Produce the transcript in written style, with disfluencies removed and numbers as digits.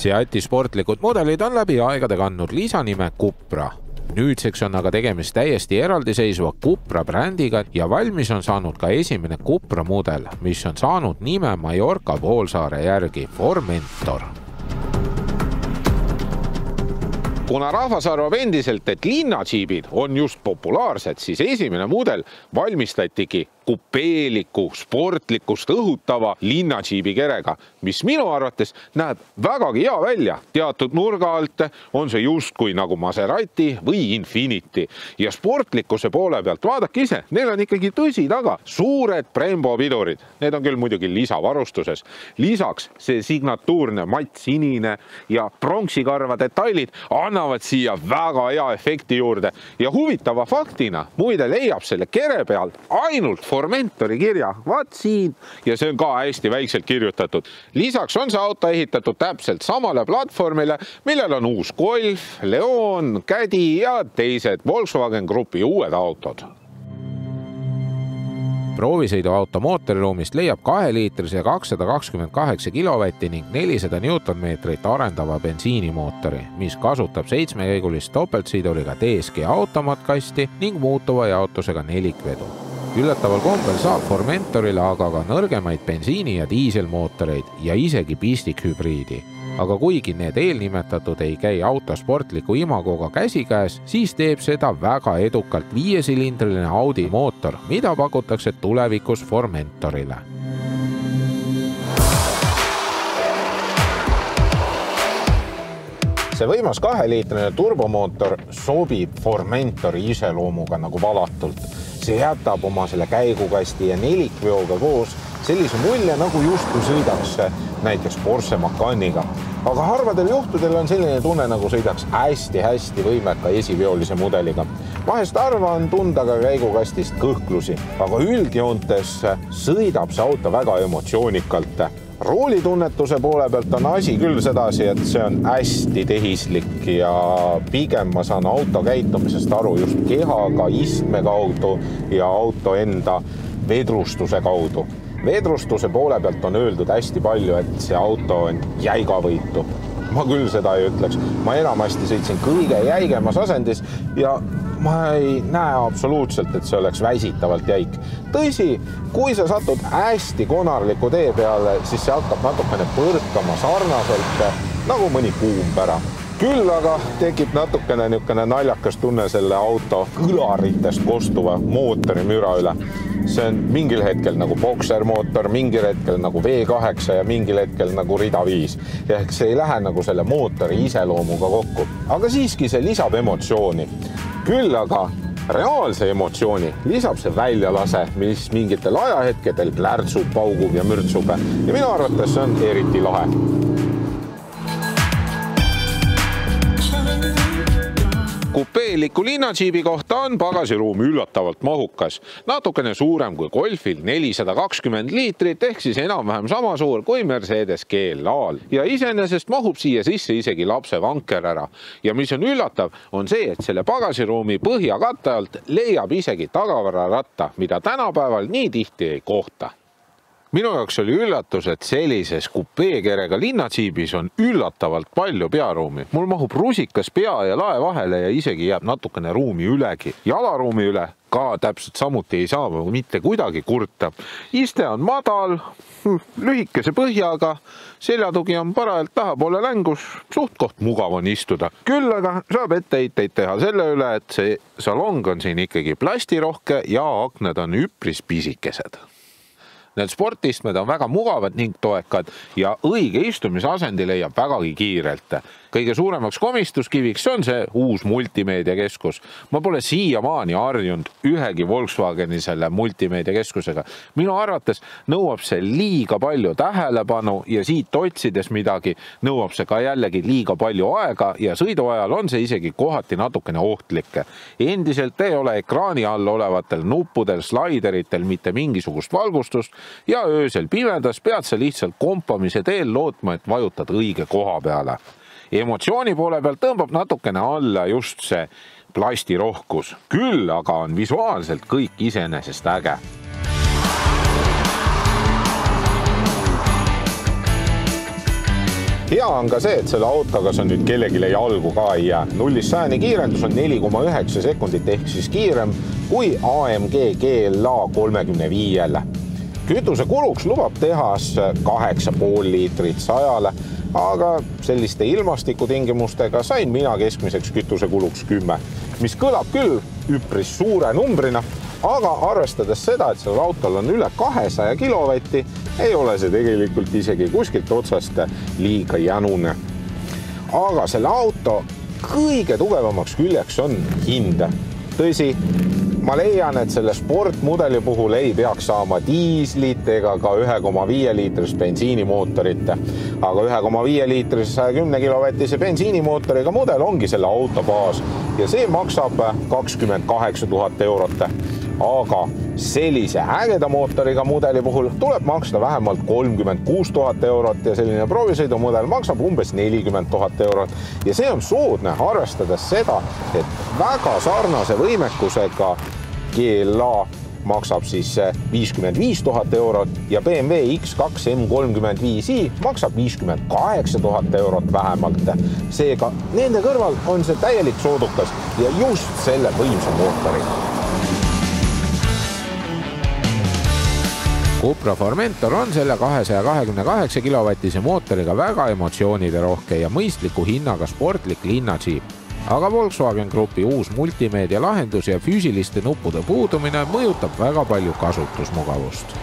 Seati sportlikud mudelid on läbi aegade kandnud lisanime Cupra. Nüüdseks on aga tegemist täiesti eraldiseisva Cupra brändiga ja valmis on saanud ka esimene Cupra mudel, mis on saanud nime Mallorca poolsaare järgi Formentor. Kuna rahvas arvab endiselt, et linnadžiibid on just populaarsed, siis esimene mudel valmistatigi kupeeliku, sportlikust õhutava linnadžiibi kerega, mis minu arvates näeb vägagi hea välja. Teatud nurga alt on see justkui nagu Maserati või Infiniti. Ja sportlikkuse poole pealt vaadake ise, neil on ikkagi tõsi taga. Suured Brembo pidurid, need on küll muidugi lisavarustuses. Lisaks see signatuurne matt sinine ja pronksikarva detailid annavad siia väga hea efekti juurde. Ja huvitava faktina muide leiab selle kere pealt ainult Formentori kirja, vaat siin, ja see on ka hästi väikselt kirjutatud. Lisaks on see auto ehitatud täpselt samale platvormile, millel on uus Golf, Leon, Caddy ja teised Volkswagen Grupi uued autod. Proovisõiduauto mootoriruumist leiab 2-liitrise 228 kilovatti ning 400 Newtonmeetrit arendava bensiinimootori, mis kasutab 7-käigulist topeltsõiduriga DSG automaatkasti ning muutuva jaotusega nelikvedu. Üllataval kombel saab Formentorile aga ka nõrgemaid bensiini- ja diiselmootoreid ja isegi pistikhübriidi. Aga kuigi need eelnimetatud ei käi auto sportliku imagoga käsikäes, siis teeb seda väga edukalt 5-silindriline Audi mootor, mida pakutakse tulevikus Formentorile. See võimas 2-liitrine turbomootor sobib Formentori iseloomuga nagu valatult. See jätab oma selle käigukasti ja nelikveoga koos sellise mulje, nagu justkui sõidaks näiteks Porsche Macaniga. Aga harvadel juhtudel on selline tunne, nagu sõidaks hästi võimeka esiveolise mudeliga. Vahest harva on tunda ka käigukastist kõhklusi, aga üldjoontes sõidab see auto väga emotsioonikalt. Roolitunnetuse poole pealt on asi küll sedasi, et see on hästi tehislik ja pigem ma saan auto käitumisest aru just kehaga, istme kaudu ja auto enda vedrustuse kaudu. Vedrustuse poole pealt on öeldud hästi palju, et see auto on jäigavõitu. Ma küll seda ei ütleks. Ma enamasti sõitsin kõige jäigemas asendis ja ma ei näe absoluutselt, et see oleks väsitavalt jäik. Tõsi, kui sa satud hästi konarliku tee peale, siis see hakkab natukene põrkama sarnaselt nagu mõni kuumpära. Küll aga tekib natukene niisugune naljakas tunne selle auto kõlaritest kostuva mootori müra üle. See on mingil hetkel nagu boksermootor, mingil hetkel nagu V8 ja mingil hetkel nagu rida 5. Ehk see ei lähe nagu selle mootori iseloomuga kokku. Aga siiski see lisab emotsiooni. Küll aga reaalse emotsiooni lisab see väljalase, mis mingitel ajahetkedel plärtsub, paugub ja mürtsub. Ja minu arvates see on eriti lahe. Kupeeliku linnadžiibi kohta on pagasiruum üllatavalt mahukas. Natukene suurem kui Golfil 420 liitrit, ehk siis enam-vähem sama suur kui Mercedes GLA-l. Ja iseenesest mahub siia sisse isegi lapse vanker ära. Ja mis on üllatav, on see, et selle pagasiruumi põhjakatte alt leiab isegi tagavararatta, mida tänapäeval nii tihti ei kohta. Minu jaoks oli üllatus, et sellises kupeekerega linnadžiibis on üllatavalt palju pearuumi. Mul mahub rusikas pea ja lae vahele ja isegi jääb natukene ruumi ülegi. Jalaruumi üle ka täpselt samuti ei saa mitte kuidagi kurta. Iste on madal, lühikese põhjaga, seljatugi on parajalt tahapoole längus, suht koht mugav on istuda. Küll aga saab etteheiteid teha selle üle, et see salong on siin ikkagi plastirohke ja aknad on üpris pisikesed. Need sportistmed on väga mugavad ning toekad ja õige istumise asendi leiab vägagi kiirelt. Kõige suuremaks komistuskiviks on see uus multimeediakeskus. Ma pole siiamaani harjunud ühegi Volkswageni selle multimeediakeskusega. Minu arvates nõuab see liiga palju tähelepanu ja siit otsides midagi nõuab see ka jällegi liiga palju aega ja sõiduajal on see isegi kohati natukene ohtlik. Endiselt ei ole ekraani all olevatel nuppudel, slaideritel mitte mingisugust valgustust ja öösel pimedas pead sa lihtsalt kompamise teel lootma, et vajutad õige koha peale. Emotsiooni poole pealt tõmbab natukene alla just see plastirohkus. Küll aga on visuaalselt kõik iseenesest äge. Hea on ka see, et selle autoga sa nüüd kellegile jalgu ka ei jää. 0-100 kiirendus on 4,9 sekundit ehk siis kiirem kui AMG GLA 35-le. Kütuse kuluks lubab tehas 8,5 liitrit 100-le, aga selliste ilmastikutingimustega sain mina keskmiseks kütuse kuluks 10, mis kõlab küll üpris suure numbrina, aga arvestades seda, et sellel autol on üle 200 kilovatti, ei ole see tegelikult isegi kuskilt otsast liiga jänune. Aga selle auto kõige tugevamaks küljeks on hind. Tõsi, ma leian, et selle sportmudeli puhul ei peaks saama diislit ega ka 1,5 liitrist bensiinimootorit, aga 1,5 liitrise 110 kilovatise bensiinimootoriga mudel ongi selle auto baas ja see maksab 28 000 eurot. Aga sellise ägeda mootoriga mudeli puhul tuleb maksta vähemalt 36 000 eurot ja selline proovisõidumudel maksab umbes 40 000 eurot. Ja see on soodne, arvestades seda, et väga sarnase võimekusega GLA maksab siis 55 000 eurot ja BMW X2 M35i maksab 58 000 eurot vähemalt. Seega nende kõrval on see täielik soodukas ja just selle võimsa mootoriga. Cupra Formentor on selle 228 kilovatise mootoriga väga emotsioonide rohke ja mõistliku hinnaga sportlik linnajiip. Aga Volkswagen Grupi uus multimeedia lahendus ja füüsiliste nuppude puudumine mõjutab väga palju kasutusmugavust.